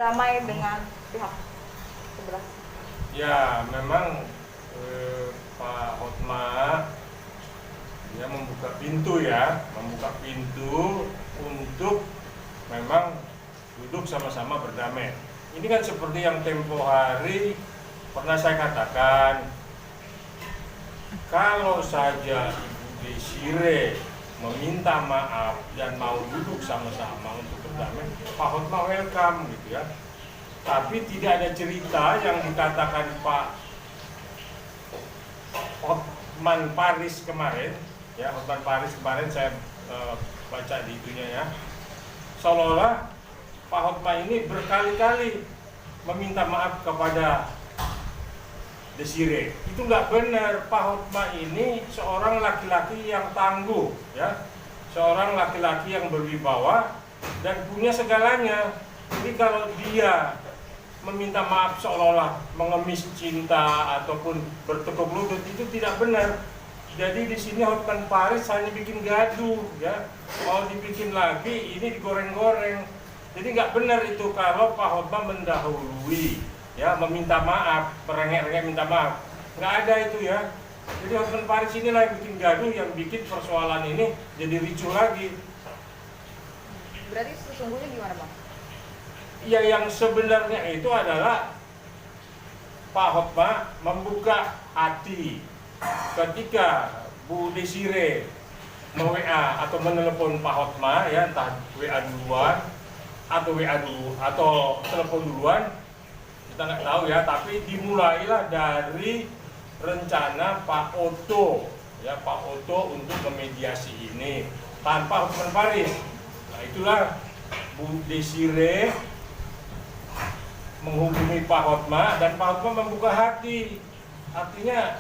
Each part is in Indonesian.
damai dengan pihak sebelah. Ya, memang Pak Hotma dia membuka pintu untuk memang duduk sama-sama berdamai. Ini kan seperti yang tempo hari pernah saya katakan, kalau saja Ibu Desire meminta maaf dan mau duduk sama-sama untuk berdamai, Pak Hotma welcome gitu ya. Tapi tidak ada cerita yang dikatakan Pak Hotman Paris kemarin, ya Hotman Paris kemarin saya baca di itunya ya, seolah-olah Pak Hotma ini berkali-kali meminta maaf kepada Desire. Itu nggak benar. Pak Hotma ini seorang laki-laki yang tangguh, ya, seorang laki-laki yang berwibawa dan punya segalanya. Jadi kalau dia meminta maaf seolah-olah mengemis cinta ataupun bertekuk lutut, itu tidak benar. Jadi di sini Hotman Paris hanya bikin gaduh, ya. Kalau dibikin lagi ini digoreng-goreng. Jadi nggak benar itu kalau Pak Hotma mendahului, ya, meminta maaf, merengek-rengek minta maaf. Nggak ada itu ya. Jadi Hotman Paris inilah yang bikin gaduh, yang bikin persoalan ini jadi ricuh lagi. Berarti sesungguhnya gimana, Bang? Ya, yang sebenarnya itu adalah Pak Hotma membuka hati ketika Bu Desire me-WA atau menelepon Pak Hotma, ya, entah WA duluan atau WA dulu atau telepon duluan, kita nggak tahu ya. Tapi dimulailah dari rencana Pak Oto, ya, Pak Oto untuk memediasi ini tanpa Hotman Paris. Nah, itulah Bu Desire menghubungi Pak Hotma dan Pak Hotma membuka hati. Artinya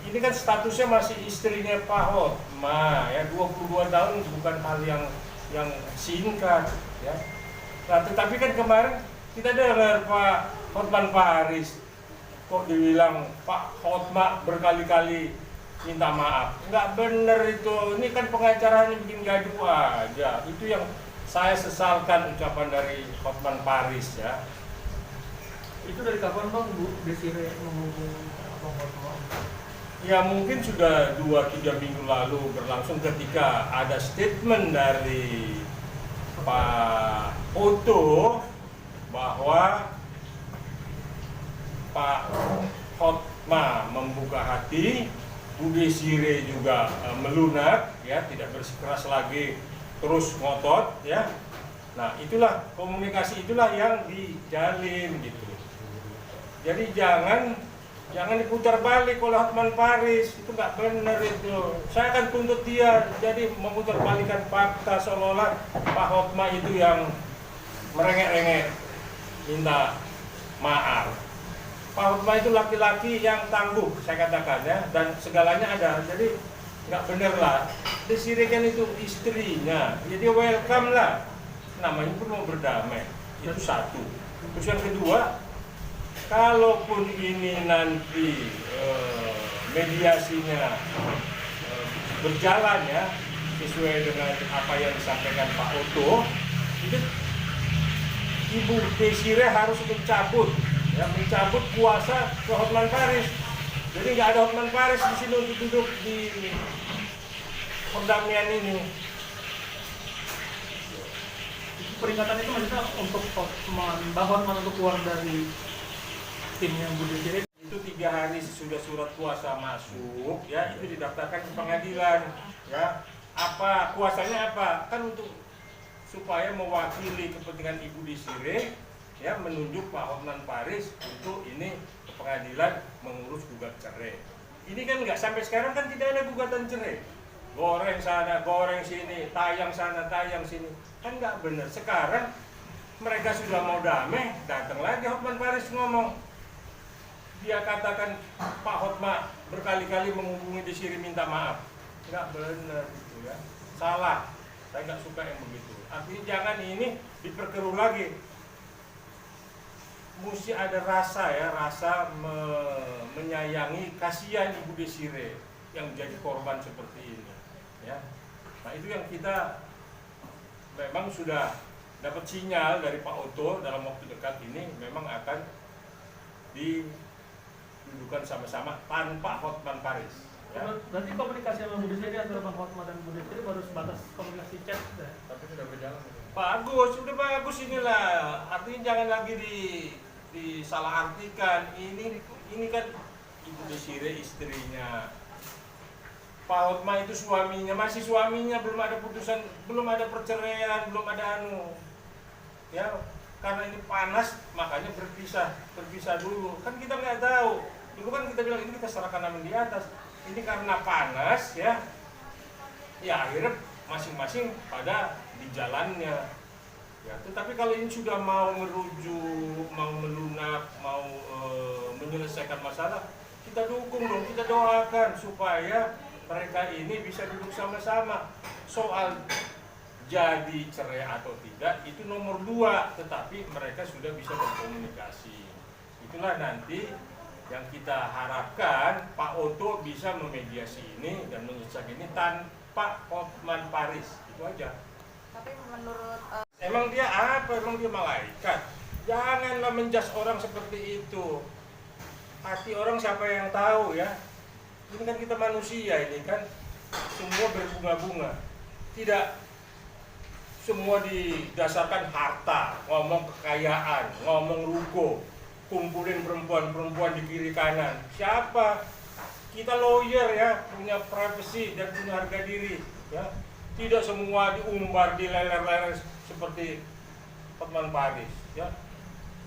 ini kan statusnya masih istrinya Pak Hotma, ya, 22 tahun bukan hal yang singkat, ya. Nah, tetapi kan kemarin kita dengar Pak Hotman Paris kok dibilang Pak Hotma berkali-kali minta maaf. Nggak bener itu. Ini kan pengacaranya bikin gaduh aja. Itu yang saya sesalkan ucapan dari Hotman Paris, ya. Itu dari kapan, Bang, Bu Desire menghubungi Bang Hotma? Ya, mungkin sudah 2-3 minggu lalu berlangsung ketika ada statement dari Pak Oto bahwa Pak Hotma membuka hati, Bu Desire juga melunak, ya, tidak bersikeras lagi, terus ngotot, ya. Nah, itulah komunikasi, itulah yang dijalin gitu. Jadi jangan diputar balik oleh Hotman Paris, itu nggak benar itu. Saya akan tuntut dia, jadi memutar balikan fakta seolah-olah Pak Hotma itu yang merengek-rengek minta maaf. Pak Hotma itu laki-laki yang tangguh, saya katakan, ya, dan segalanya ada. Jadi nggak benar lah. Desire kan itu istrinya, jadi welcome lah. Namanya pun mau berdamai, itu satu. Terus yang kedua, kalaupun ini nanti mediasinya berjalan, ya, sesuai dengan apa yang disampaikan Pak Oto, itu Ibu Desire harus mencabut kuasa ke Hotman Paris. Jadi nggak ada Hotman Paris di sini untuk duduk di perdamaian ini. Peringatan itu maksudnya untuk Mbak Hotman untuk keluar dari timnya Bu Desire. Itu 3 hari sudah surat kuasa masuk, ya, itu didaftarkan ke pengadilan, ya. Apa kuasanya apa? Kan untuk supaya mewakili kepentingan Ibu Desire, ya, menunjuk Pak Hotman Paris untuk ini ke pengadilan mengurus gugat cerai. Ini kan nggak, sampai sekarang kan tidak ada gugatan cerai. Goreng sana, goreng sini, tayang sana, tayang sini. Kan nggak benar. Sekarang mereka sudah mau damai, datang lagi Hotman Paris ngomong. Dia katakan Pak Hotma berkali-kali menghubungi Desire minta maaf. Nggak benar itu, ya. Salah. Saya nggak suka yang begitu. Artinya jangan ini diperkeruh lagi. Mesti ada rasa, ya, menyayangi, kasihan Ibu Desire yang menjadi korban seperti ini, ya. Nah, itu yang kita memang sudah dapat sinyal dari Pak Oto dalam waktu dekat ini memang akan didudukan sama-sama tanpa Hotman Paris. Ya. Berarti komunikasi sama Budi Siri antara Bang Hotman dan Budi Siri baru sebatas komunikasi chat ya? Tapi sudah berjalan. Bagus, udah bagus inilah. Artinya jangan lagi disalah artikan. Ini kan Ibu Desire istrinya. Pak Hotman itu suaminya, masih suaminya, belum ada putusan, belum ada perceraian, belum ada ya, karena ini panas makanya berpisah dulu. Kan kita nggak tahu. Dulu kan kita bilang ini kita serahkan Amin di atas. Ini karena panas ya akhirnya masing-masing pada di jalannya. Ya, tetapi kalau ini sudah mau merujuk, mau melunak, mau menyelesaikan masalah, kita dukung dong, kita doakan supaya mereka ini bisa duduk sama-sama. Soal jadi cerai atau tidak itu nomor 2, tetapi mereka sudah bisa berkomunikasi. Itulah nanti yang kita harapkan Pak Oto bisa memediasi ini dan menyelesaikan ini tanpa Hotman Paris. Itu aja. Tapi menurut Emang dia apa? Emang dia malaikat? Janganlah menjas orang seperti itu. Hati orang siapa yang tahu ya? Ini kan kita manusia, ini kan semua berbunga-bunga. Tidak semua didasarkan harta, ngomong kekayaan, ngomong ruko, kumpulin perempuan-perempuan di kiri kanan. Siapa? Kita lawyer ya, punya privacy dan punya harga diri ya. Tidak semua diumbar, dileler-leler seperti Hotman Paris ya.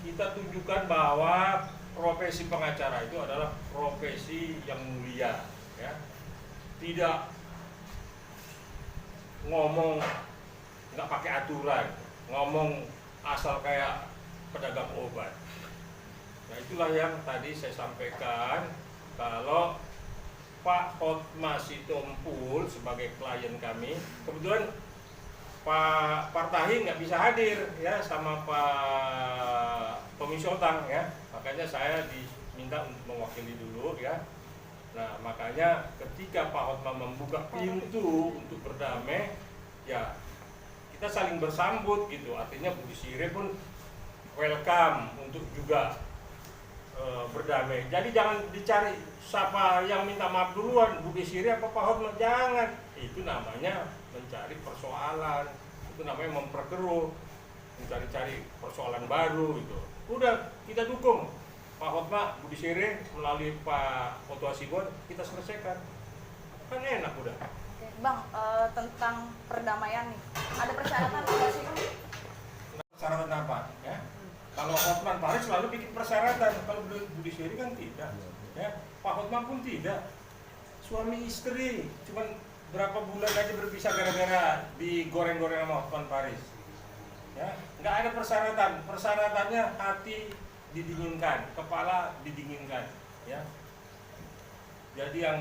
Kita tunjukkan bahwa profesi pengacara itu adalah profesi yang mulia ya. Tidak ngomong nggak pakai aturan, ngomong asal kayak pedagang obat. Nah itulah yang tadi saya sampaikan, kalau Pak Hotma Sitompul sebagai klien kami, kebetulan Pak Partahi nggak bisa hadir ya sama Pak Tommy Sotang ya, makanya saya diminta untuk mewakili dulu ya. Nah makanya ketika Pak Hotma membuka pintu untuk berdamai, ya kita saling bersambut gitu. Artinya Budi Sire pun welcome untuk juga berdamai. Jadi jangan dicari siapa yang minta maaf duluan, Budi Sire apa Pak Hotma, jangan. Itu namanya mencari persoalan, itu namanya memperkeruh, mencari-cari persoalan baru gitu. Udah kita dukung Pak Hotma, Budi Sire melalui Pak Oto Hasibuan, kita selesaikan. Kan enak udah. Oke, Bang, tentang perdamaian nih, ada persyaratan nggak sih? Persyaratan apa? Ya? Kalau Hotman Paris selalu bikin persyaratan, kalau Budi Sire kan tidak. Ya, Pak Hotman pun tidak. Suami istri, cuman berapa bulan aja berpisah gara-gara digoreng-goreng sama Hotman Paris. Ya, nggak ada persyaratan. Persyaratannya hati didinginkan, kepala didinginkan. Ya, jadi yang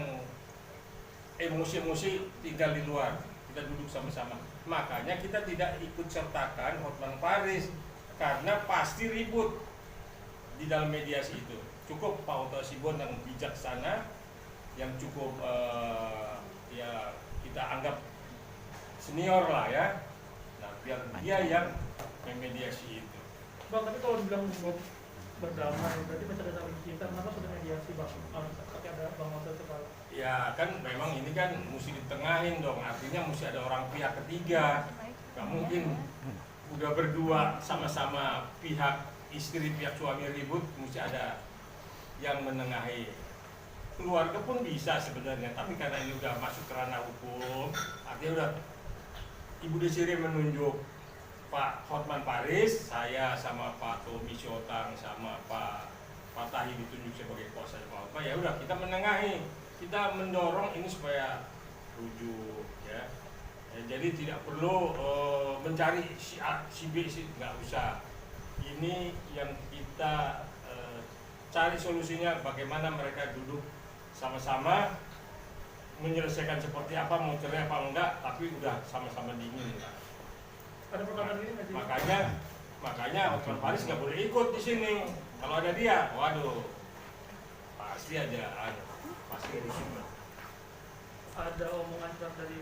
emosi-emosi tinggal di luar, kita duduk sama-sama. Makanya kita tidak ikut sertakan Hotman Paris karena pasti ribut di dalam mediasi itu. Cukup Pak Oto Hasibuan yang bijaksana, yang cukup ya kita anggap senior lah ya. Nah biar dia yang memediasi itu. Bang, tapi kalau dibilang berdamai, berarti masih ada saling cinta, kenapa sudah mediasi Bang? Pakai ada Bang Oto sekali. Ya kan memang ini kan mesti ditengahin dong, artinya mesti ada orang pihak ketiga. Gak mungkin udah berdua sama-sama pihak istri pihak suami ribut, mesti ada yang menengahi. Keluarga pun bisa sebenarnya, tapi karena ini udah masuk ke ranah hukum, artinya udah Ibu Desire menunjuk Pak Hotman Paris, saya sama Pak Tommy Sotang sama Pak Tahi ditunjuk sebagai kuasa Pak Hotman. Ya udah kita menengahi, kita mendorong ini supaya rujuk ya. Jadi tidak perlu mencari si A, si B, si nggak usah. Ini yang kita cari solusinya bagaimana mereka duduk sama-sama menyelesaikan seperti apa, mau cerai apa enggak, tapi udah sama-sama dingin. Ada perkataan ini nggak sih? Makanya Hotman Paris nggak boleh ikut di sini. Kalau ada dia, waduh, pasti aja, pasti rusuh. Ada omongan dari